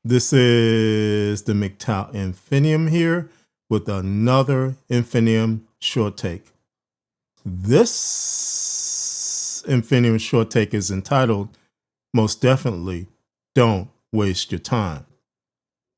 This is the MGTOW Infinium here with another Infinium Short Take. This Infinium Short Take is entitled, most definitely, Don't Waste Your Time.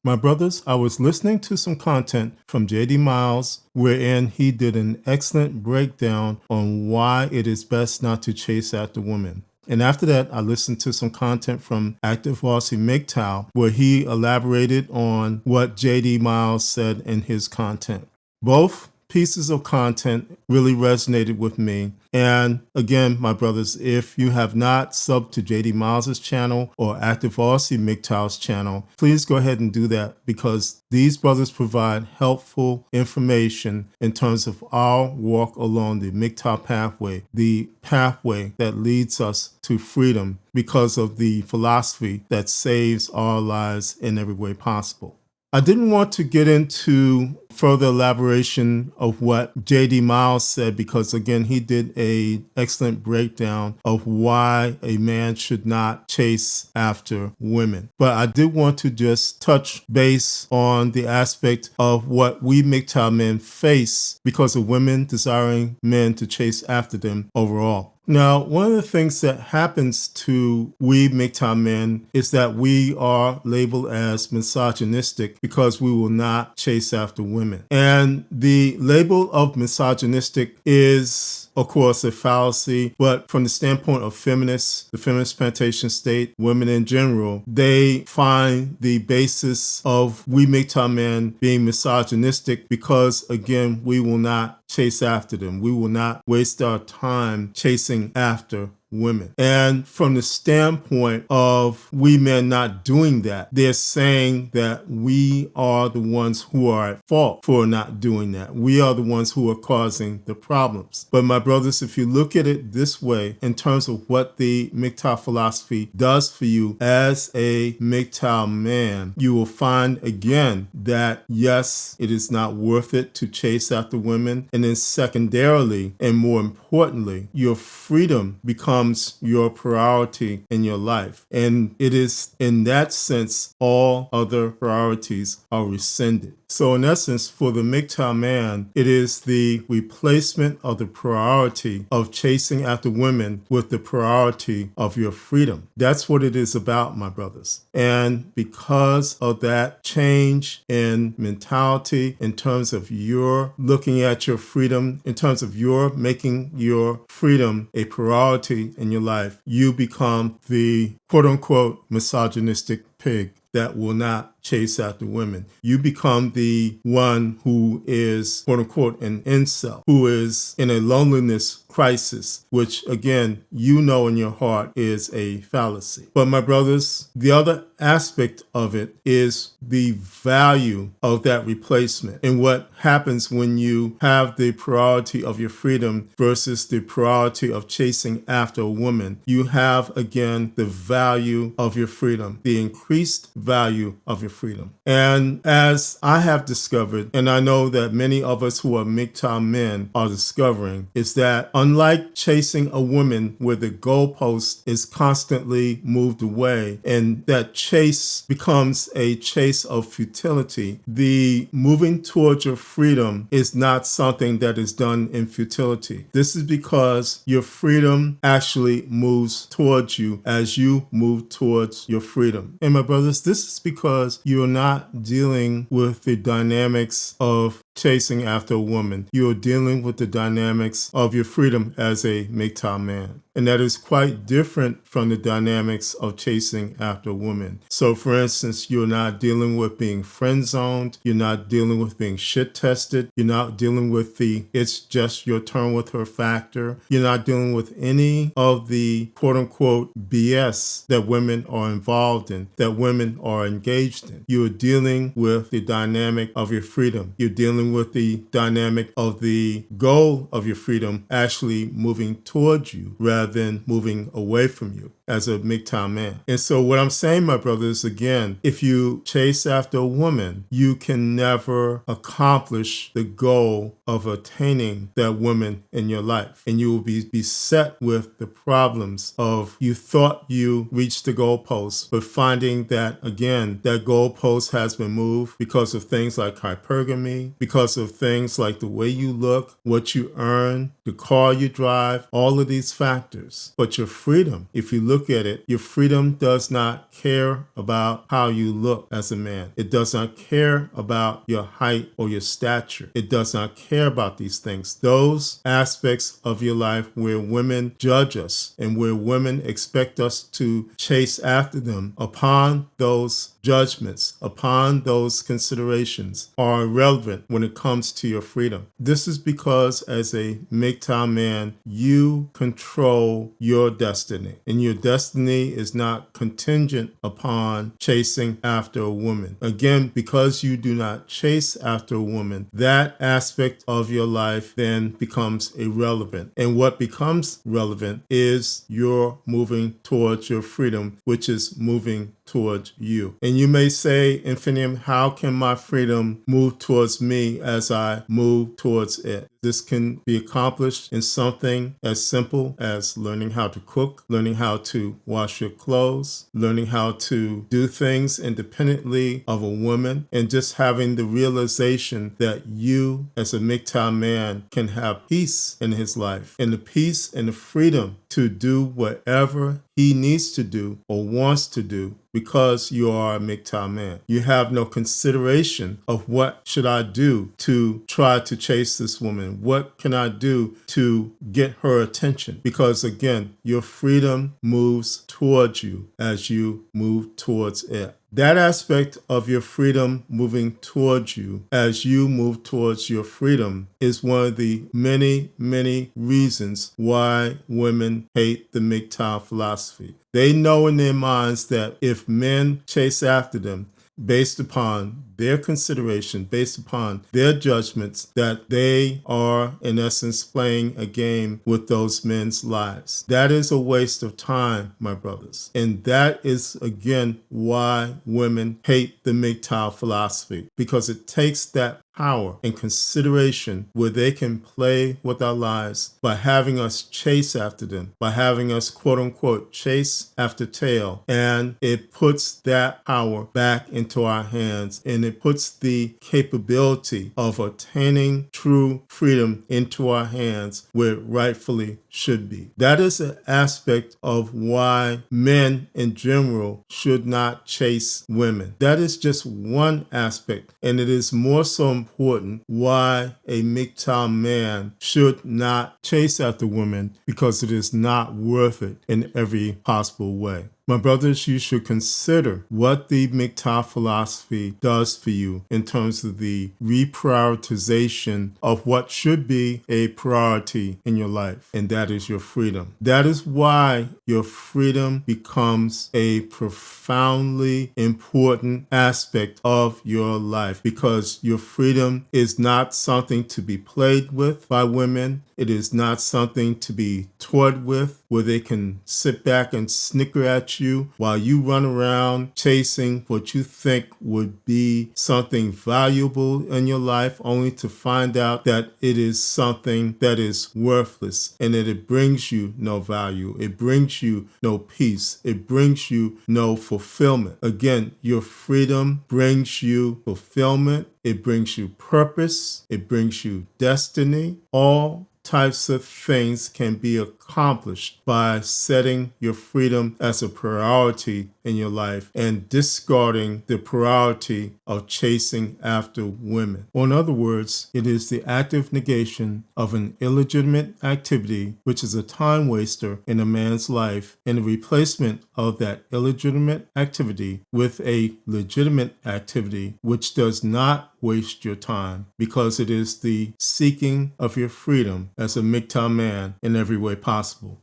My brothers, I was listening to some content from J.D. Miles wherein he did an excellent breakdown on why it is best not to chase after women. And after that, I listened to some content from Active Varsity MGTOW where he elaborated on what J.D. Miles said in his content. Both pieces of content really resonated with me. And again, my brothers, if you have not subbed to JD Miles' channel or Active Varsity MGTOW's channel, please go ahead and do that because these brothers provide helpful information in terms of our walk along the MGTOW pathway, the pathway that leads us to freedom because of the philosophy that saves our lives in every way possible. I didn't want to get into further elaboration of what J.D. Miles said because, again, he did an excellent breakdown of why a man should not chase after women. But I did want to just touch base on the aspect of what we MGTOW men face because of women desiring men to chase after them overall. Now, one of the things that happens to we MGTOW men is that we are labeled as misogynistic because we will not chase after women. And the label of misogynistic is, of course, a fallacy, but from the standpoint of feminists, the feminist plantation state, women in general, they find the basis of we MGTOW men being misogynistic because, again, we will not chase after them. We will not waste our time chasing after women. And from the standpoint of we men not doing that, they're saying that we are the ones who are at fault for not doing that. We are the ones who are causing the problems. But my brothers, if you look at it this way, in terms of what the MGTOW philosophy does for you as a MGTOW man, you will find again that yes, it is not worth it to chase after women. And then secondarily, and more importantly, your freedom becomes your priority in your life. And it is in that sense, all other priorities are rescinded. So in essence, for the MGTOW man, it is the replacement of the priority of chasing after women with the priority of your freedom. That's what it is about, my brothers. And because of that change in mentality, in terms of your looking at your freedom, in terms of your making your freedom a priority in your life, you become the quote-unquote misogynistic pig that will not chase after women. You become the one who is, quote unquote, an incel, who is in a loneliness crisis, which again, you know in your heart is a fallacy. But my brothers, the other aspect of it is the value of that replacement and what happens when you have the priority of your freedom versus the priority of chasing after a woman. You have, again, the value of your freedom, the increased value of your freedom. And as I have discovered, and I know that many of us who are MGTOW men are discovering, is that unlike chasing a woman where the goalpost is constantly moved away and that chase becomes a chase of futility, the moving towards your freedom is not something that is done in futility. This is because your freedom actually moves towards you as you move towards your freedom. And my brothers, this is because you're not dealing with the dynamics of chasing after a woman. You're dealing with the dynamics of your freedom as a MGTOW man. And that is quite different from the dynamics of chasing after a woman. So for instance, you're not dealing with being friend zoned. You're not dealing with being shit tested. You're not dealing with the it's just your turn with her factor. You're not dealing with any of the quote unquote BS that women are involved in, that women are engaged in. You're dealing with the dynamic of your freedom. You're dealing with the dynamic of the goal of your freedom actually moving towards you rather rather than moving away from you as a MGTOW man. And so what I'm saying, my brothers, again, if you chase after a woman, you can never accomplish the goal of attaining that woman in your life. And you will be beset with the problems of you thought you reached the goalpost, but finding that, again, that goalpost has been moved because of things like hypergamy, because of things like the way you look, what you earn, the car you drive, all of these factors. But your freedom, if you look at it, your freedom does not care about how you look as a man. It does not care about your height or your stature. It does not care about these things. Those aspects of your life where women judge us and where women expect us to chase after them, upon those judgments, upon those considerations, are irrelevant when it comes to your freedom. This is because as a MGTOW man, you control your destiny, and your destiny is not contingent upon chasing after a woman. Again, because you do not chase after a woman, that aspect of your life then becomes irrelevant. And what becomes relevant is you're moving towards your freedom, which is moving towards you. And you may say, Infinium, how can my freedom move towards me as I move towards it? This can be accomplished in something as simple as learning how to cook, learning how to wash your clothes, learning how to do things independently of a woman, and just having the realization that you as a MGTOW man can have peace in his life, and the peace and the freedom to do whatever he needs to do or wants to do because you are a MGTOW man. You have no consideration of what should I do to try to chase this woman? What can I do to get her attention? Because again, your freedom moves towards you as you move towards it. That aspect of your freedom moving towards you as you move towards your freedom is one of the many, many reasons why women hate the MGTOW philosophy. They know in their minds that if men chase after them based upon their consideration, based upon their judgments, that they are, in essence, playing a game with those men's lives. That is a waste of time, my brothers. And that is, again, why women hate the MGTOW philosophy, because it takes that power and consideration where they can play with our lives by having us chase after them, by having us, quote unquote, chase after tail. And it puts that power back into our hands, and it puts the capability of attaining true freedom into our hands where it rightfully should be. That is an aspect of why men in general should not chase women. That is just one aspect, and it is more so important why a MGTOW man should not chase after women, because it is not worth it in every possible way. My brothers, you should consider what the MGTOW philosophy does for you in terms of the reprioritization of what should be a priority in your life, and that is your freedom. That is why your freedom becomes a profoundly important aspect of your life, because your freedom is not something to be played with by women. It is not something to be toyed with where they can sit back and snicker at you while you run around chasing what you think would be something valuable in your life, only to find out that it is something that is worthless and that it brings you no value. It brings you no peace. It brings you no fulfillment. Again, your freedom brings you fulfillment. It brings you purpose. It brings you destiny. All types of things can be accomplished by setting your freedom as a priority in your life and discarding the priority of chasing after women. Or in other words, it is the active negation of an illegitimate activity, which is a time waster in a man's life, and the replacement of that illegitimate activity with a legitimate activity, which does not waste your time, because it is the seeking of your freedom as a MGTOW man in every way possible.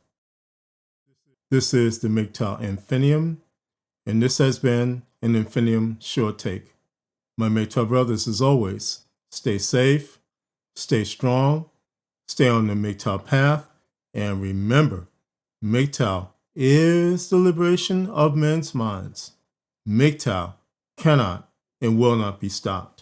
This is the MGTOW Infinium, and this has been an Infinium Short Take. My MGTOW brothers, as always, stay safe, stay strong, stay on the MGTOW path, and remember, MGTOW is the liberation of men's minds. MGTOW cannot and will not be stopped.